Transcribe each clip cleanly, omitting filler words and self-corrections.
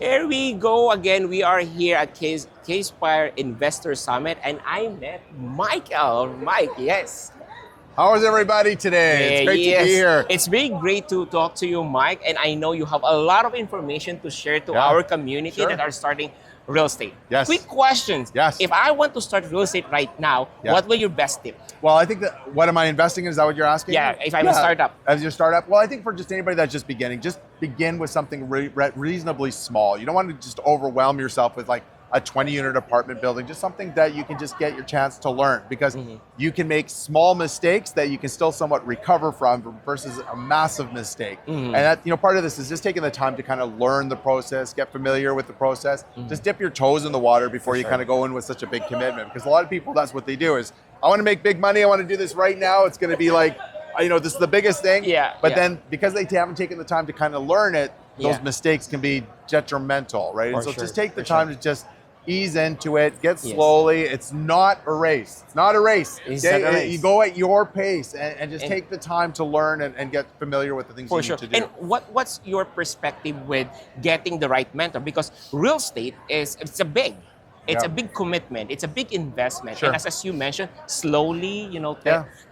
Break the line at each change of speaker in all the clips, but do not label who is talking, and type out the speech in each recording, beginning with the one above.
Here we go again. We are here at K-Spire Investor Summit, and I met Michael. Mike, yes.
How is everybody today? It's great to be here.
It's very great to talk to you, Mike, and I know you have a lot of information to share to our community that are starting real estate.
Yes.
Quick questions.
Yes.
If I want to start real estate right now, what will your best tip?
Well, I think that, what am I investing in? Is that what you're asking?
Yeah, if I'm a startup.
As your startup? Well, I think for just anybody that's just beginning, just begin with something reasonably small. You don't want to just overwhelm yourself with like a 20-unit apartment building, just something that you can just get your chance to learn, because you can make small mistakes that you can still somewhat recover from versus a massive mistake. And that, part of this is just taking the time to kind of learn the process, get familiar with the process, just dip your toes in the water before you kind of go in with such a big commitment. Because a lot of people, that's what they do is, I want to make big money, I want to do this right now, it's going to be like, this is the biggest thing. But then because they haven't taken the time to kind of learn it, those mistakes can be detrimental, right? And so just take the time to just ease into it, get slowly. It's not a race. It's not a race. You go at your pace and just take the time to learn and get familiar with the things you need to do.
And what's your perspective with getting the right mentor? Because real estate it's a big commitment. It's a big investment. And as you mentioned, slowly,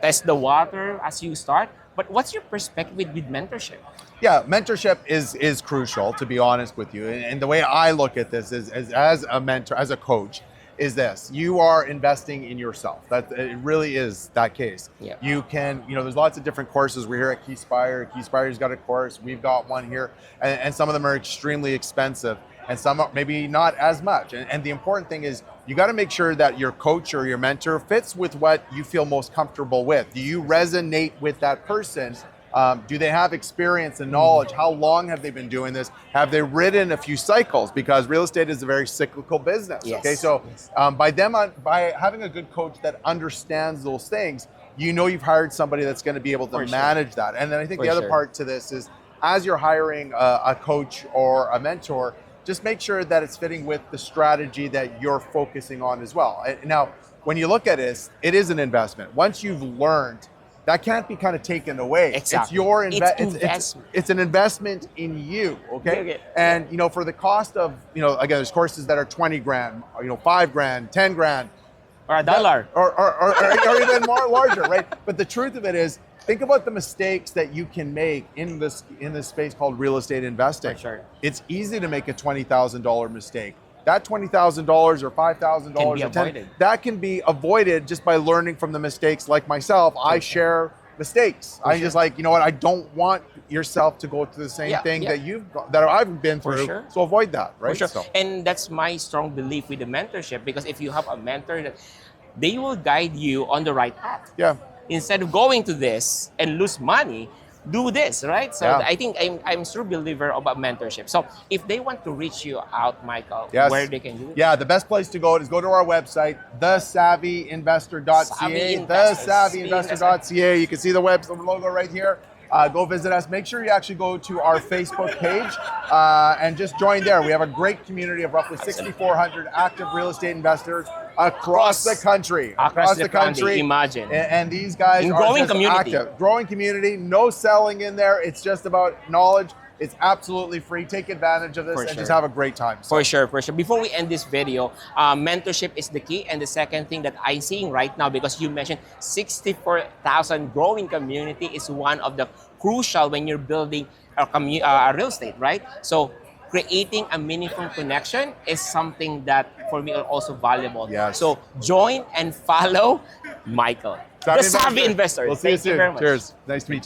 test the water as you start. But what's your perspective with mentorship?
Yeah, mentorship is crucial, to be honest with you. And the way I look at this is as a mentor, as a coach, is this: you are investing in yourself. It really is that case. You can, there's lots of different courses. We're here at K-Spire. K-Spire's got a course. We've got one here, and some of them are extremely expensive, and some are maybe not as much. And the important thing is, you got to make sure that your coach or your mentor fits with what you feel most comfortable with. Do you resonate with that person? Do they have experience and knowledge? How long have they been doing this? Have they ridden a few cycles? Because real estate is a very cyclical business. Okay, so by having a good coach that understands those things, you've hired somebody that's going to be able to manage that. And then I think the other part to this is, as you're hiring a coach or a mentor, just make sure that it's fitting with the strategy that you're focusing on as well. Now, when you look at it, it is an investment. Once you've learned, that can't be kind of taken away.
Exactly.
It's your
investment.
It's an investment in you, okay? And for the cost of, again, there's courses that are 20 grand, 5 grand, 10 grand.
Or $1.
Or even more larger, right? But the truth of it is, think about the mistakes that you can make in this space called real estate investing. It's easy to make a $20,000 mistake. That $20,000 or $5,000 or $10,000, that can be avoided just by learning from the mistakes. Like myself, I share mistakes. I'm just like, I don't want yourself to go through the same thing that I've been through. So avoid that, right? So.
And that's my strong belief with the mentorship, because if you have a mentor, they will guide you on the right path. Instead of going to this and lose money, do this, right? So I think I'm a true believer about mentorship. So if they want to reach you out, Michael, where they can do it?
Yeah, the best place to go is go to our website, thesavvyinvestor.ca. Thesavvyinvestor.ca. You can see the website logo right here. Go visit us. Make sure you actually go to our Facebook page and just join there. We have a great community of roughly 6,400 active real estate investors across the country.
Across the country, imagine.
And these guys are
growing
just
community.
Active. Growing community, no selling in there. It's just about knowledge. It's absolutely free. Take advantage of this and just have a great time. So.
For sure. Before we end this video, mentorship is the key. And the second thing that I'm seeing right now, because you mentioned 64,000 growing community is one of the crucial when you're building a real estate, right? So creating a meaningful connection is something that for me are also valuable. So join and follow Michael, the Savvy Investor.
We'll see you soon.
Thank you very much.
Cheers. Nice to meet you.